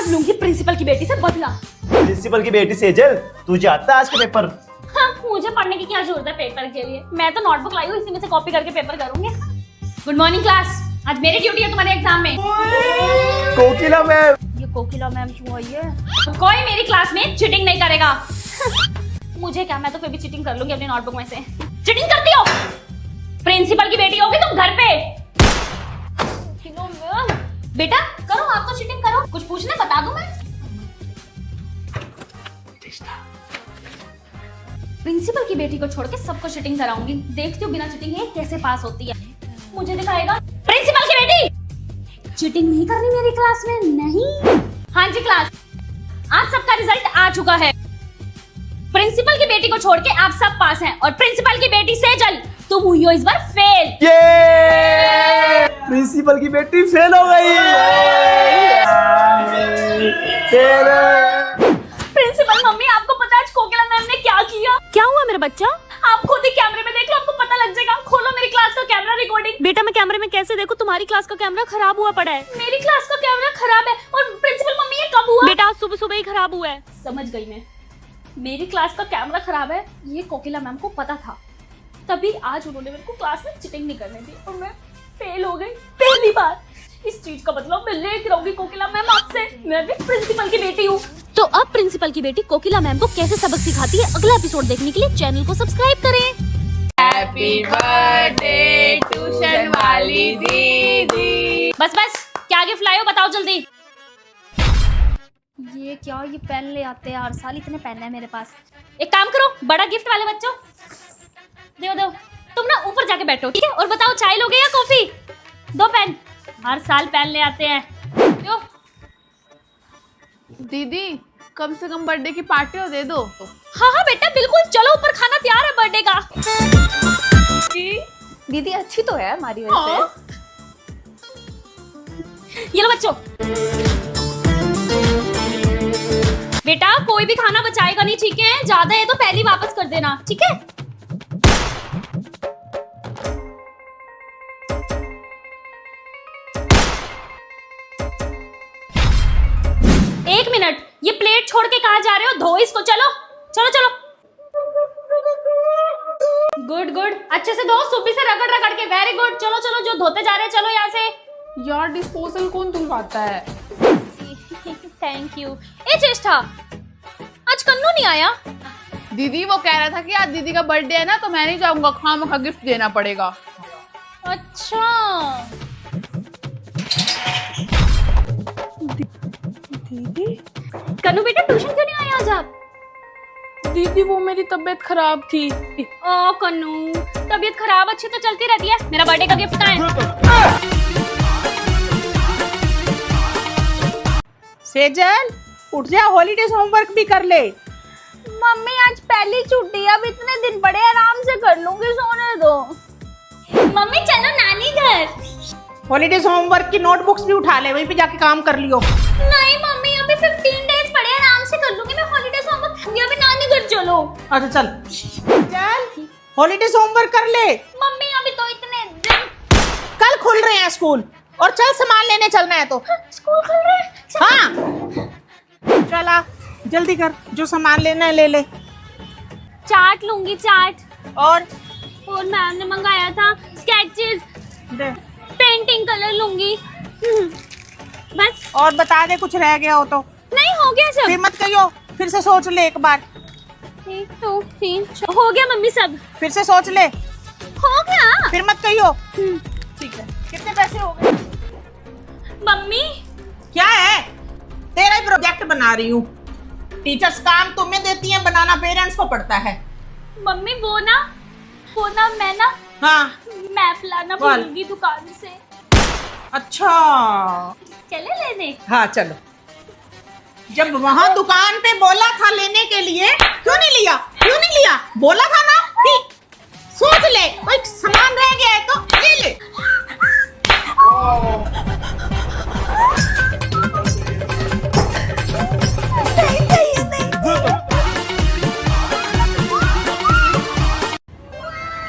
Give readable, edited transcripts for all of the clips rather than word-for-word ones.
लूंगी प्रिंसिपल की बेटी से बदला। प्रिंसिपल की बेटी सेजल, तुझे आता है आज का पेपर? हाँ, मुझे पढ़ने की क्या जरूरत है पेपर के लिए, मैं तो नोटबुक लाई हूँ, इसी में से कॉपी करके पेपर करूंगी। गुड मॉर्निंग क्लास, आज मेरी ड्यूटी है तुम्हारे एग्जाम में। कोकिला मैम। ये कोकिला मैम क्यों आई है? कोई मेरी क्लास में चीटिंग नहीं करेगा। मुझे क्या, मैं तो फिर भी चीटिंग कर लूंगी अपनी नोटबुक में से। चीटिंग करती हो? प्रिंसिपल की बेटी होगी तुम घर पे। बेटा करो, आप तो चीटिंग करो, कुछ पूछना बता दूं मैं। प्रिंसिपल की बेटी को छोड़ के सबको चीटिंग कराऊंगी, देखती हूँ बिना चीटिंग है कैसे पास होती है। मुझे दिखाएगा। प्रिंसिपल की बेटी, चीटिंग नहीं करनी मेरी क्लास में, नहीं। हाँ जी क्लास, आज सबका रिजल्ट आ चुका है। प्रिंसिपल की बेटी को छोड़ के आप सब पास हैं और प्रिंसिपल की बेटी सेजल, तुम हुई हो इस बार फेल। ये प्रिंसिपल की बेटी फेल हो गई। प्रिंसिपल मम्मी, आपको पता है आज कोकिला मैम ने क्या किया? क्या हुआ मेरा बच्चा? आप खुद ही कैमरे में देख लो, आपको पता लग जाएगा। खोलो मेरी क्लास का कैमरा रिकॉर्डिंग। बेटा मैं कैमरे में कैसे देखूं? तुम्हारी क्लास का कैमरा खराब हुआ पड़ा है। मेरी क्लास का कैमरा खराब है और प्रिंसिपल मम्मी ये कब हुआ? बेटा आज सुबह सुबह ही खराब हुआ है। समझ गई मैं, मेरी क्लास का कैमरा खराब है, ये कोकिला मैम को पता था, तभी आज उन्होंने मेरे को क्लास में चीटिंग नहीं करने दी और मैं फेल हो गई पहली बार। इस चीज का मतलब मैं लेकर रहूंगी कोकिला मैम आपसे, मैं भी प्रिंसिपल की बेटी हूँ। तो अब प्रिंसिपल की बेटी कोकिला मैम को कैसे सबक सिखाती है, अगला एपिसोड देखने के लिए चैनल को सब्सक्राइब करें। हैप्पी बर्थडे ट्यूशन वाली दीदी। बस बस, क्या गिफ्ट लाए हो बताओ जल्दी। ये क्या, ये पेन ले आते हैं हर साल, इतने पेन है मेरे पास। एक काम करो, बड़ा गिफ्ट वाले बच्चों दो दो, तुम ना ऊपर जाके बैठो, ठीक है? और बताओ चाय लोगे या कॉफी? दो पेन, हर साल पेन ले आते हैं। दो। दीदी कम से कम बर्थडे की पार्टी हो दे दो। हाँ हाँ बेटा बिल्कुल, चलो ऊपर, खाना तैयार है बर्थडे का। दीदी अच्छी तो है हमारी वैसे। ये लो बच्चों। बेटा कोई भी खाना बचाएगा नहीं, ठीक है? ज्यादा है तो पहले ही वापस कर देना, ठीक है? एक मिनट, ये प्लेट छोड़ के कहाँ जा रहे हो? धो इसको, चलो चलो चलो। गुड गुड, अच्छे से धो, सुबह से रगड़ रगड़ के। वेरी गुड, चलो चलो, जो धोते जा रहे हैं चलो यहाँ से। यार डिस्पोजल कौन धुलवाता है? Thank you. ए चेष्टा, आज कन्नू नहीं आया? दीदी वो कह रहा था कि आज दीदी का बर्थडे है ना, तो मैं नहीं जाऊंगा, खामखा गिफ्ट देना पड़ेगा। अच्छा दीदी कन्नू बेटा ट्यूशन क्यों नहीं आया आज आप? दीदी वो मेरी तबीयत खराब थी। ओ कन्नू, तबीयत खराब अच्छी तो चलती रहती है, मेरा बर्थडे का गिफ्ट कहाँ है? सेजल उठ जा, हॉलीडेज होमवर्क भी कर ले। मम्मी आज पहली छुट्टी, अब इतने दिन बड़े आराम से कर लूंगी, सोने दो। मम्मी चलो नानी घर। हॉलीडेज होमवर्क की नोटबुक्स भी उठा ले, वहीं पे जाके काम कर लियो। नहीं मम्मी, अभी 15 डेज पड़े, आराम से कर लूंगी मैं हॉलीडेज होमवर्क। अभी नानी घर चलो। अच्छा चल हॉलीडेज होमवर्क कर ले। मम्मी अभी तो इतने दिन। कल खुल रहे हैं स्कूल, और चल सामान लेने चलना है तो। स्कूल खुल रहे हैं? हाँ चला जल्दी कर, जो सामान लेना है ले ले। चार्ट लूंगी, चार्ट। और मैम ने मंगाया था स्केचेस, पेंटिंग कलर लूंगी। बस। और बता दे कुछ रह गया हो तो। नहीं हो गया सब। फिर मत कहियो, फिर से सोच ले एक बार। 1 2 3 हो गया मम्मी सब। फिर से सोच ले। हो गया। फिर मत कहियो। ठीक है, कितने पैसे हो गए? मम्मी क्या है? तेरा ही प्रोजेक्ट बना रही हूँ। टीचर्स काम तुम्हें देती हैं, बनाना पेरेंट्स को पड़ता है। मम्मी वो ना मैं ना हाँ मैप लाना भूल गई दुकान से। अच्छा चले लेने? हाँ चलो। जब वहाँ दुकान पे बोला था लेने के लिए, क्यों नहीं लिया? बोला था ना कि सोच ले, कोई सामान रह गया है तो ले ले।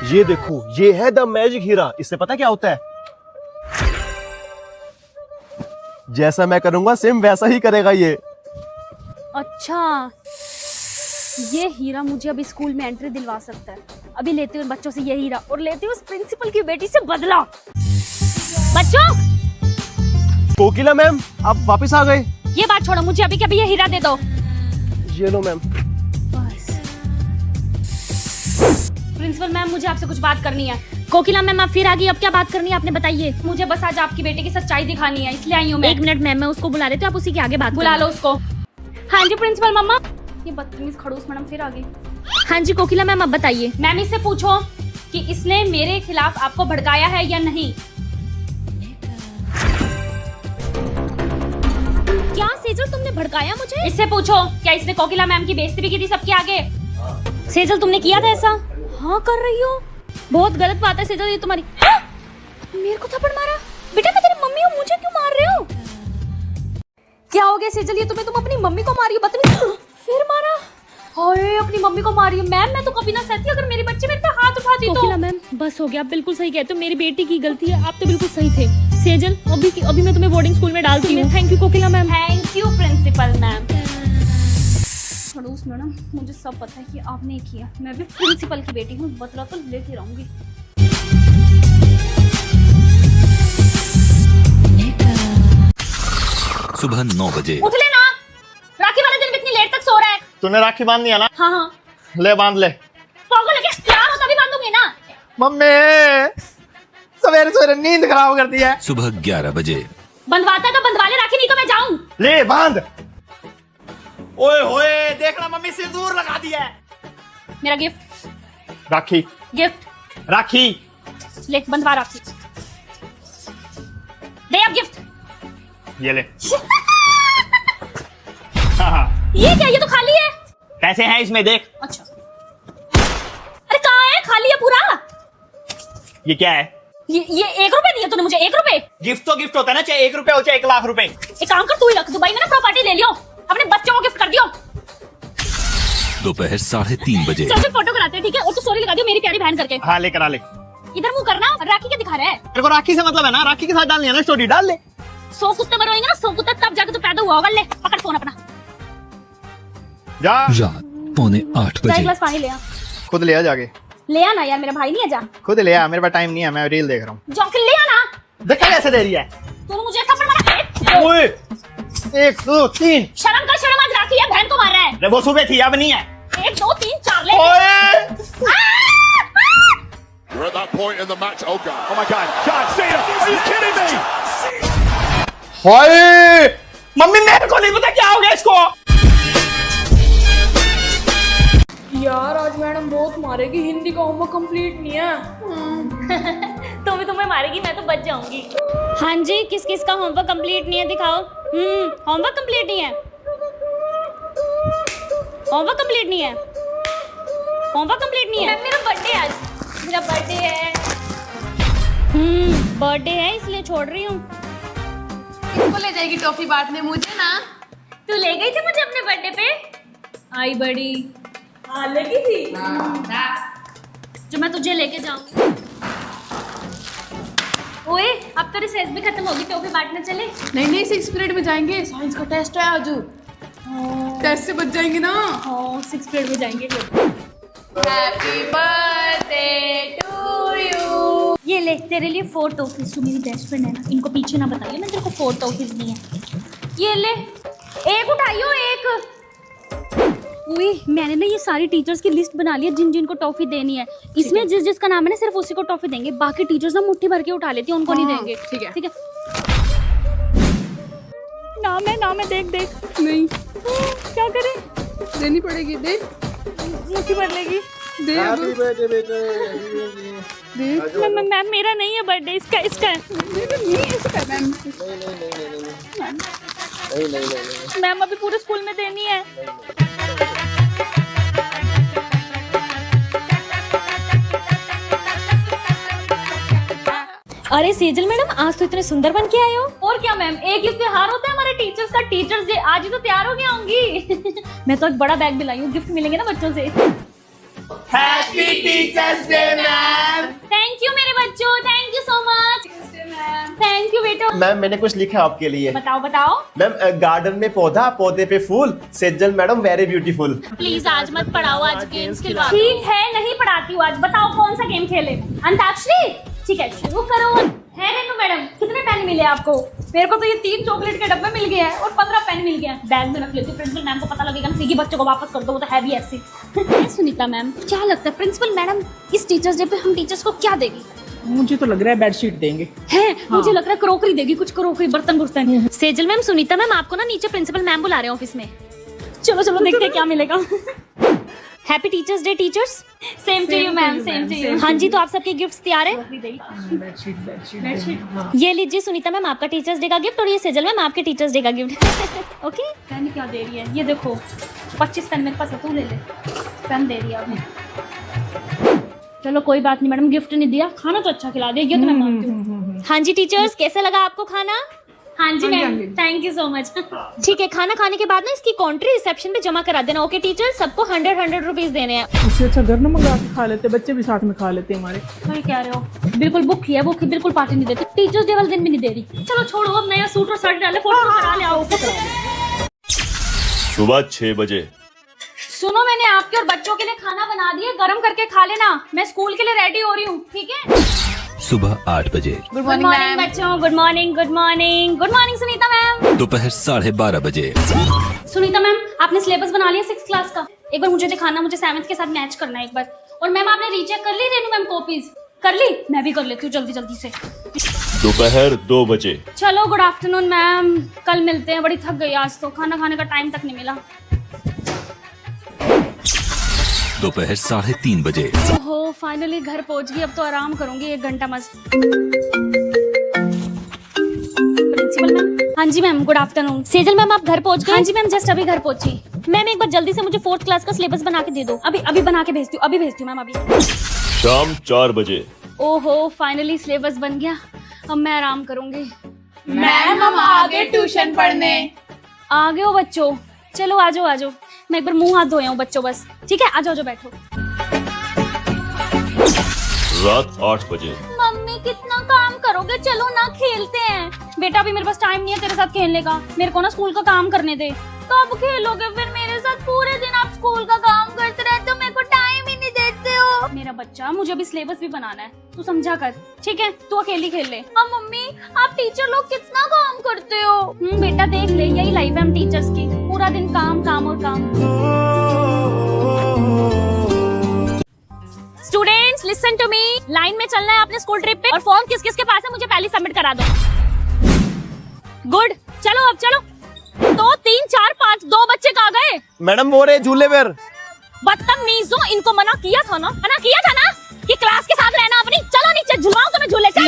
ये देखो, ये है द मैजिक हीरा। इससे पता क्या होता है? जैसा मैं करूंगा सेम वैसा ही करेगा ये। अच्छा, ये हीरा मुझे अभी स्कूल में एंट्री दिलवा सकता है। अभी लेती हूँ बच्चों से ये हीरा और लेती हूँ उस प्रिंसिपल की बेटी से बदला। बच्चों, कोकिला मैम आप वापस आ गए। ये बात छोड़ो, मुझे अभी कभी ये हीरा दे दो। ये लो मैम। प्रिंसिपल मैम, मुझे आपसे कुछ बात करनी है। कोकिला मैम, आप फिर आ गई, अब क्या बात करनी है आपने बताइए। मुझे बस आज आपकी बेटे की सच्चाई दिखानी है, इसलिए आई हूँ मैं। 1 मिनट मैम, मैं उसको बुला रही हूँ, आप उसी के आगे बात बुला लो उसको। हाँ जी प्रिंसिपल मम्मा। ये बदतमीज खड़ूस मैडम फिर आ गई। हाँ जी कोकिला मैम, आप बताइए। मैम इससे पूछो कि इसने मेरे खिलाफ आपको भड़काया है या नहीं। क्या सेजल, तुमने भड़काया मुझे? इससे पूछो, क्या इसने कोकिला मैम की बेइज्जती भी की थी सबके आगे? सेजल, तुमने किया था ऐसा? हाँ कर रही हो, बहुत गलत बात है सेजल ये तुम्हारी। मेरे को थप्पड़ मारा? बेटा मैं तेरी मम्मी हूँ, मुझे क्यों मार रहे हो? क्या हो गया सेजल, ये तुम अपनी मम्मी को मारी हो? बदतमीज, फिर मारा? हाय, अपनी मम्मी को मारी हो? मैम मैं तो कभी ना सहती अगर मेरी बच्चे मेरे पे हाथ उठाती तो। कोकिला मैम बस हो गया, आप बिल्कुल सही कहते हो, मेरी बेटी की गलती है, आप तो बिल्कुल सही थे। सेजल अभी मैं तुम्हें बोर्डिंग स्कूल में डालती हूँ। Thank you Kokila ma'am. Thank you principal ma'am. खड़ूस मैडम, मुझे सब पता है कि आपने किया, मैं भी प्रिंसिपल की बेटी हूँ, बदला तो लेके रहूंगी। सुबह 9 बजे। उठ ले ना, राखी वाले दिन इतनी लेट तक सो रहा है। तूने राखी बांध दिया ना? हाँ हाँ, ले बांध ले। पागल है क्या? यार तभी बांधूंगी ना। मम्मी सवेरे सवेरे नींद खराब कर दी है। सुबह 11 बजे। बंधवाता है तो बंधवा ले राखी, नहीं तो मैं जाऊं। ले बांध। ओए होए देखना मम्मी सिंदूर लगा दिया है। मेरा गिफ्ट। राखी। गिफ्ट राखी। ले, बंधवा राखी। दे अब गिफ्ट। ये ले। हाँ। ये क्या, ये तो खाली है। पैसे हैं इसमें देख। अच्छा, अरे कहाँ है? खाली है पूरा। ये क्या है? ये 1 रुपए दिया तूने मुझे? 1 रुपए? गिफ्ट तो गिफ्ट होता है ना, चाहे 1 रुपए हो चाहे 1 लाख रुपए। एक काम कर, तू ही रख, दुबई में ना प्रॉपर्टी ले लियो, अपने बच्चों को गिफ्ट कर दियो। दोपहर 3:30 बजे। चल फिर फोटो कराते हैं, ठीक है? और तू स्टोरी लगा दियो मेरी प्यारी बहन करके। हाँ ले करा ले। इधर मुंह करना, राखी क्या दिखा रहा है? तेरे को राखी से मतलब है ना, राखी के साथ डालनी है ना स्टोरी, डाल ले। 100 कुत्ते मरोएंगे ना, 100 कुत्ते, तब जाके तू पैदा हुआ होगा। ले पकड़ फोन अपना, जा। रात 7:45 जा एक बजे। गिलास पानी ले आ। खुद ले आ जाके। ले आना यार, मेरा भाई नहीं है, जा खुद ले आ, मेरे पास टाइम नहीं है, मैं रील देख रहा हूँ। जाके ले आना। देखा कैसे दे रही है। तूने मुझे थप्पड़ मारा। ओए 1 2 3। शर्म कर, शर्म, आज राखी है, बहन को मार रहा है। अरे वो सुबह थी, अब नहीं है। 1 2 3 4 ले। ओए We're at that point in the match. Oh God! Oh my God! John Cena! Are you kidding me? Hi mummy, मेरे को नहीं पता क्या हो गया इसको। यार आज मैडम बहुत मारेगी, हिंदी का होमवर्क कंप्लीट नहीं है। तो भी तुम्हें मारेगी, मैं तो बच जाऊंगी। हाँ जी, किस किस का होमवर्क कंप्लीट नहीं है दिखाओ। होमवर्क कंप्लीट नहीं है, होमवर्क कंप्लीट नहीं है, होमवर्क कंप्लीट नहीं है। मेरा बर्थडे आज, मेरा बर्थडे है। बर्थडे है इसलिए छोड़ रही हूँ। इसको ले जाएगी टॉफी बांटने मुझे ना। तू ले गई थी मुझे अपने बर्थडे पे? आई बड़ी। हाँ लगी थी। जो मैं तुझे लेके जाऊँ। ओए अब तो रिसेस भी खत्म होगी, टॉफी बांटने चले? नहीं 6 पीरियड में जाएंगे, साइंस का टेस्ट है आज। टेस्ट से बच जाएंगे ना। हाँ 6 पीरियड में जाएंगे। Happy birthday to you. ये ले तेरे लिए 4 टॉफीज, तू मेरी बेस्ट फ्रेंड है ना, इनको पीछे ना बताइए, मैं तेरे को 4 टॉफीज दी हैं। ये ले, एक उठाइयो एक। उई, मैंने ना ये सारी टीचर्स की लिस्ट बना ली है जिन जिन को टॉफी देनी है। इसमें जिस जिसका नाम है ना सिर्फ उसी को टॉफी देंगे, बाकी टीचर्स ना मुट्ठी भर के उठा लेती है, उनको नहीं देंगे। ठीक है। ठीक है। नाम है देख देख। नहीं क्या करें? देनी पड़ेगी, दे मुट्ठी भर लेगी। दे अब। मैम मेरा नहीं है बर्थडे, इसका है। मैम अभी पूरे स्कूल में देनी है। अरे सेजल मैडम, आज तो इतने सुंदर बन के आए हो। और क्या मैम, एक ही त्योहार होता है हमारे टीचर्स का, टीचर्स डे। आज ही तो तैयार हो गया होंगी। मैं तो एक बड़ा बैग भी लाई हूँ, गिफ्ट मिलेंगे ना बच्चों से। Happy teachers day ma'am. Thank you मेरे बच्चों, thank you so much. Thank you बेटा। मैम मैंने कुछ लिखा है आपके लिए। बताओ बताओ। मैम गार्डन में पौधा, पौधे पे फूल, Sejal madam very beautiful. Please आज मत पढ़ाओ, आज गेम्स खिलवा। ठीक है नहीं पढ़ाती हूँ आज। बताओ कौन सा गेम खेले? अंताक्षरी? ठीक है शुरू करो। है रेनू मैडम कितने पेन मिले आपको? मेरे को तो ये 3 चॉकलेट के डब्बे मिल गए हैं और 15 पेन मिल गए। बैग में रख लेती हूँ, प्रिंसिपल मैम को पता लगेगा ना, फिर बच्चों को वापस कर दो, वो तो है भी ऐसे। सुनीता मैम क्या लगता है प्रिंसिपल मैडम इस टीचर्स डे पे हम टीचर्स को क्या देगी? मुझे तो लग रहा है बेडशीट देंगे। है मुझे लग रहा है क्रोकरी देगी, कुछ क्रोकरी, बर्तन बुर्तन। सेजल मैम, सुनीता मैम आपको ना नीचे प्रिंसिपल मैम बुला रहे हैं ऑफिस में। चलो चलो देखते हैं क्या मिलेगा। Happy teachers day teachers. Same to you ma'am, same to you. हाँ जी, तो आप सबके गिफ्ट्स तैयार है? ये लीजिए सुनीता मैम आपका टीचर्स डे का गिफ्ट और ये सेजल मैम आपके टीचर्स डे का गिफ्ट। ओके पेन क्या दे रही है? ये देखो 25 पेन मेरे पास है, तू ले ले। पेन दे रही है आपने। चलो कोई बात नहीं मैडम, गिफ्ट नहीं दिया, खाना तो अच्छा खिला दिया, ये तो मैं मानती हूँ। हाँ जी टीचर्स, कैसा लगा आपको खाना? हाँ जी ma'am, thank you so much. ठीक है, खाना खाने के बाद ना इसकी कॉन्ट्री रिसेप्शन पे जमा करा देना। ओके टीचर, सबको 100 रुपीज देने हैं। उससे अच्छा घर में मंगा के खा लेते, बच्चे भी साथ में खा लेते हमारे। सही कह रहे हो, बिल्कुल भूखी है, भूखी बिल्कुल पार्टी नहीं देती। टीचर्स डे वाले दिन भी नहीं दे रही। चलो छोड़ो, अब नया सूट और शर्ट डाले, फोटो करा ले आओ। सुबह 6 बजे। सुनो, मैंने आपके और बच्चों के लिए खाना बना दिया, गरम करके खा लेना। मैं स्कूल के लिए रेडी हो रही हूँ, ठीक है? सुबह 8 बजे। Good good morning morning ma'am. बच्चों, good morning, good morning, good morning Sunita ma'am. दोपहर 12:30 बजे। सुनीता मैम, आपने सिलेबस बना लिया 6th क्लास का? एक बार मुझे दिखाना, मुझे 7th के साथ मैच करना है एक बार। और मैम आपने रीचेक कर ली रेनू मैम कॉपीज? कर ली? मैं भी कर लेती हूँ जल्दी जल्दी से। दोपहर 2 बजे। चलो गुड आफ्टरनून मैम, कल मिलते हैं। बड़ी थक गई आज तो, खाना खाने का टाइम तक नहीं मिला। दोपहर 3:30 बजे। ओहो फाइनली घर पहुंच गई, अब तो आराम करूंगी 1 घंटा मस्त। Principal ma'am. हाँ जी ma'am, good afternoon. Sejal ma'am आप घर पहुंच गए? हाँ जी मैम, जस्ट अभी घर पहुंची। मैम एक बार जल्दी से मुझे 4th क्लास का सिलेबस बना के दे दो। अभी बना के भेजती हूँ, अभी भेजती हूँ मैम, अभी। शाम 4 बजे। ओहो फाइनली सिलेबस बन गया, अब मैं आराम करूंगी। मैम हम आगे ट्यूशन पढ़ने। आ गए हो बच्चों? चलो आ जाओ आ जाओ। मैं एक बार मुंह हाथ धोया हूँ बच्चों, बस ठीक है, आ जाओ बैठो। रात 8 बजे। मम्मी कितना काम करोगे, चलो ना खेलते हैं। बेटा अभी मेरे पास टाइम नहीं है तेरे साथ खेलने का, मेरे को ना स्कूल का काम करने दे। कब खेलोगे फिर मेरे साथ? पूरे दिन आप स्कूल का काम करते रहते हो, मेरे को टाइम ही नहीं देते हो। मेरा बच्चा, मुझे अभी सिलेबस भी बनाना है, तू समझा कर, ठीक है? तू अकेली खेल ले। हाँ मम्मी, आप टीचर लोग कितना काम करते हो। बेटा देख ले, यही लाइफ है हम टीचर्स की, पूरा दिन काम काम और काम। Students listen to me, line में चलना है अपने स्कूल ट्रिप पे, और फॉर्म किस किस के पास है मुझे पहले सबमिट करा दो। गुड, चलो अब चलो। 2 3 4 5 2 बच्चे कहाँ गए? मैडम वो रहे झूले पर। बदतमीजों, इनको मना किया था ना कि क्लास के साथ रहना अपनी। चलो नीचे, झुलवाओ तुम्हें झूले। चल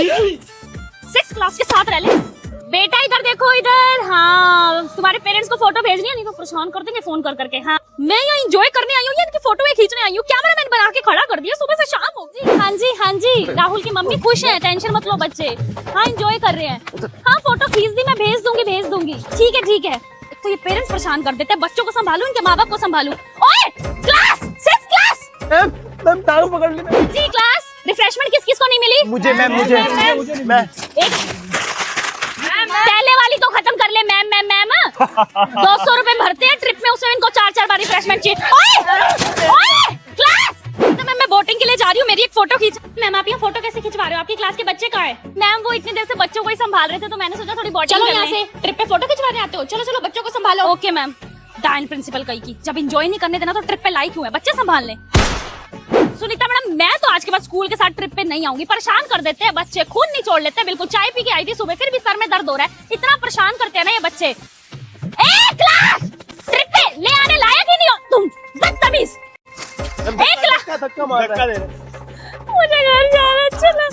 6th क्लास के साथ रह ले। बेटा इधर देखो, इधर। हाँ तुम्हारे पेरेंट्स को फोटो भेजनी है, नहीं तो परेशान कर देंगे फोन कर करके। हाँ मैं यहाँ एंजॉय करने आई हूँ, इनकी फोटो खींचने आई हूँ। कैमरा मैन बना के खड़ा कर दिया, सुबह से शाम हो गई। हाँ जी, राहुल की मम्मी खुश है, टेंशन मत लो बच्चे। हाँ एंजॉय कर रहे हैं। हाँ फोटो खींच दी, मैं भेज दूंगी। ठीक है। तो ये पेरेंट्स परेशान कर देते हैं, बच्चों को संभालू, इनके माँ बाप को संभालू। ओए क्लास 6th क्लास मैम टांग पकड़ ली। जी क्लास, रिफ्रेशमेंट किस किस को नहीं मिली? मुझे मैम, मैं पहले वाली तो खत्म कर ले। मैम 200 रुपए भरते हैं ट्रिप में, उसमें इनको 4 बार रिफ्रेशमेंट चाहिए। ओए क्लास, तो मैम मैं बोटिंग के लिए जा रही हूँ, मेरी एक फोटो खींच। मैम आप यहाँ फोटो कैसे खिंचवा रहे हो? आपकी क्लास के बच्चे कहाँ हैं? मैम वो इतनी देर से बच्चों को ही संभाल रहे थे, तो मैंने सोचा थोड़ी बोटिंग कर लें। चलो यहाँ से ट्रिप पे फोटो खिंचवाने आते हो? चलो बच्चों को संभालो। Okay ma'am. डायन प्रिंसिपल कही की, जब एंजॉय नहीं करने देना तो ट्रिप पे लाई क्यों है? बच्चे संभाल लें। सुनीता मैडम, मैं तो आज के बाद स्कूल के साथ ट्रिप पे नहीं आऊंगी, परेशान कर देते हैं बच्चे, खून निचोड़ लेते हैं बिल्कुल। चाय पी के आई थी सुबह, फिर भी सर में दर्द हो रहा है, इतना परेशान करते हैं ना ये बच्चे। ए क्लास, ट्रिप पे ले आने लायक ही नहीं हो तुम, बदतमीज। एक क्लास, धक्का मार रहा है। मुझे घर जाना, चलो।